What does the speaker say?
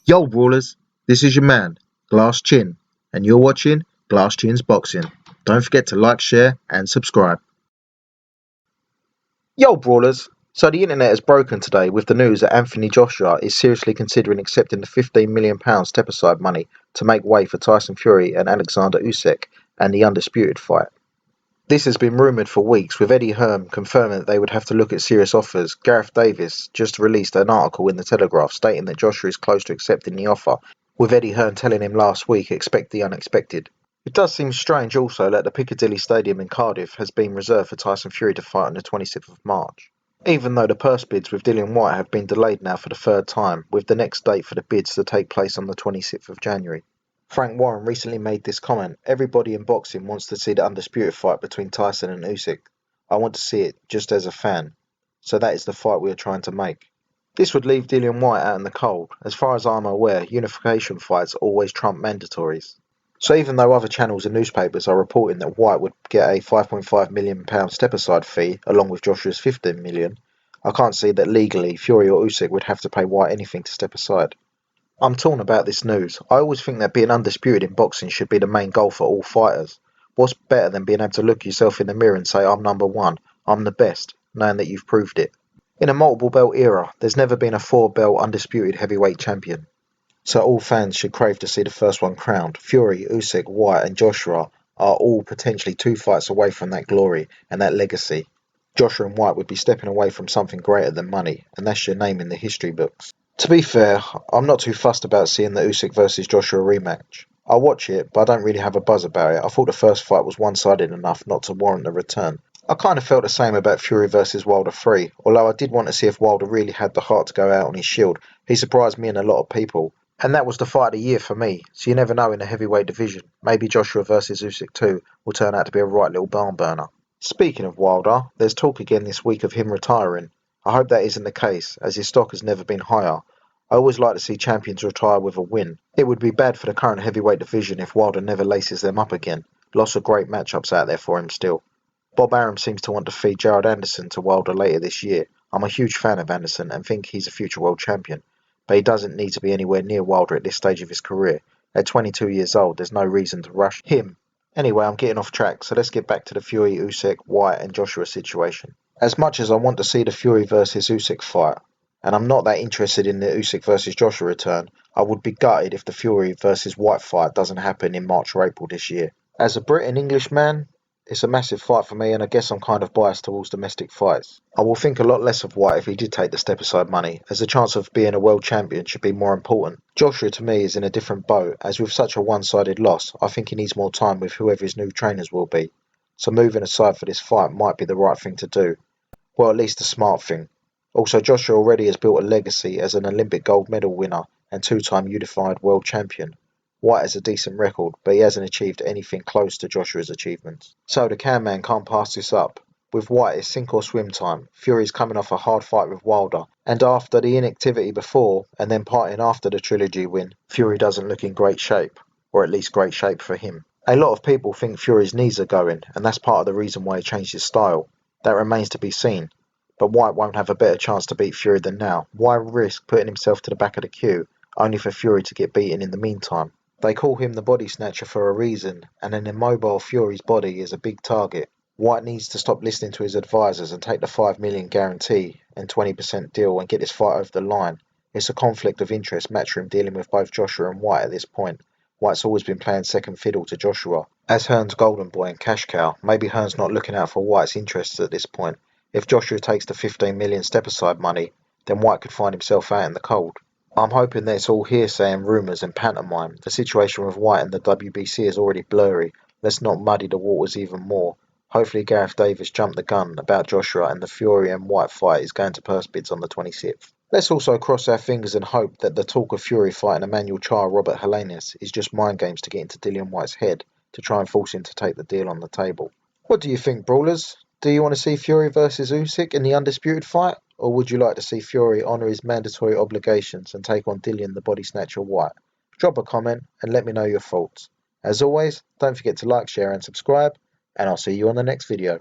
Yo brawlers, this is your man, Glass Chin, and you're watching Glass Chin's Boxing. Don't forget to like, share, and subscribe. Yo brawlers, so the internet has broken today with the news that Anthonyjoshua is seriously considering accepting the £15 million step-aside money to make way for Tyson Fury and Alexander Usyk and the undisputed fight. This has been rumoured for weeks, with Eddie Hearn confirming that they would have to look at serious offers. Gareth Davis just released an article in the Telegraph stating that Joshua is close to accepting the offer, with Eddie Hearn telling him last week expect the unexpected. It does seem strange also that the Piccadilly Stadium in Cardiff has been reserved for Tyson Fury to fight on the 26th of March. Even though the purse bids with Dillian Whyte have been delayed now for the third time, with the next date for the bids to take place on the 26th of January. Frankwarren recently made this comment: everybody in boxing wants to see the undisputed fight between Tyson and Usyk. I want to see it just as a fan. So that is the fight we are trying to make. This would leave Dillian Whyte out in the cold. As far as I'm aware, unification fights always trump mandatories. So even though other channels and newspapers are reporting that Whyte would get a £5.5 million step-aside fee along with Joshua's $15 million, I can't see that legally Fury or Usyk would have to pay Whyte anything to step aside. I'm torn about this news. I always think that being undisputed in boxing should be the main goal for all fighters. What's better than being able to look yourself in the mirror and say, I'm number one, I'm the best, knowing that you've proved it. In a multiple belt era, there's never been a 4-belt undisputed heavyweight champion. So all fans should crave to see the first one crowned. Fury, Usyk, Whyte and Joshua are all potentially 2 fights away from that glory and that legacy. Joshua and Whyte would be stepping away from something greater than money, and that's your name in the history books. To be fair, I'm not too fussed about seeing the Usyk vs Joshua rematch. I'll watch it, but I don't really have a buzz about it. I thought the first fight was one-sided enough not to warrant a return. I kind of felt the same about Fury vs Wilder 3, although I did want to see if Wilder really had the heart to go out on his shield. He surprised me and a lot of people. And that was the fight of the year for me, so you never know in the heavyweight division. Maybe Joshua vs Usyk 2 will turn out to be a right little barn burner. Speaking of Wilder, there's talk again this week of him retiring. I hope that isn't the case, as his stock has never been higher. I always like to see champions retire with a win. It would be bad for the current heavyweight division if Wilder never laces them up again. Lots of great matchups out there for him still. Bobarum seems to want to feed Gerald Anderson to Wilder later this year. I'm a huge fan of Anderson and think he's a future world champion, but he doesn't need to be anywhere near Wilder at this stage of his career. At 22 years old, there's no reason to rush him. Anyway, I'm getting off track, so let's get back to the Fury, Usyk, Whyte and Joshua situation. As much as I want to see the Fury vs Usyk fight, and I'm not that interested in the Usyk vs Joshua return, I would be gutted if the Fury vs Whyte fight doesn't happen in March or April this year. As a Brit and English man, it's a massive fight for me, and I guess I'm kind of biased towards domestic fights. I will think a lot less of Whyte if he did take the step-aside money, as the chance of being a world champion should be more important. Joshua to me is in a different boat, as with such a one-sided loss, I think he needs more time with whoever his new trainers will be. So moving aside for this fight might be the right thing to do. Well, at least a smart thing. Also, Joshua already has built a legacy as an Olympic gold medal winner and 2-time unified world champion. Whyte has a decent record, but he hasn't achieved anything close to Joshua's achievements. So the Can Man can't pass this up. With Whyte, it's sink or swim time. Fury's coming off a hard fight with Wilder, and after the inactivity before and then partying after the trilogy win, Fury doesn't look in great shape, or at least great shape for him. A lot of people think Fury's knees are going, and that's part of the reason why he changed his style. That remains to be seen. But Whyte won't have a better chance to beat Fury than now. Why risk putting himself to the back of the queue, only for Fury to get beaten in the meantime? They call him the body snatcher for a reason, and an immobile Fury's body is a big target. Whyte needs to stop listening to his advisors and take the $5 million guarantee and 20% deal and get this fight over the line. It's a conflict of interest matchroom dealing with both Joshua and Whyte at this point. Whyte's always been playing second fiddle to Joshua. As Hearn's golden boy and cash cow, maybe Hearn's not looking out for Whyte's interests at this point. If Joshua takes the $15 million step-aside money, then Whyte could find himself out in the cold. I'm hoping that it's all hearsay and rumours and pantomime. The situation with Whyte and the WBC is already blurry. Let's not muddy the waters even more. Hopefully Gareth Davis jumped the gun about Joshua and the Fury and Whyte fight is going to purse bids on the 26th. Let's also cross our fingers and hope that the talk of Fury fighting Emmanuel Charr Robert Helenius is just mind games to get into Dillian Whyte's head to try and force him to take the deal on the table. What do you think, brawlers? Do you want to see Fury vs Usyk in the undisputed fight? Or would you like to see Fury honour his mandatory obligations and take on Dillian the body snatcher Whyte? Drop a comment and let me know your thoughts. As always, don't forget to like, share and subscribe, and I'll see you on the next video.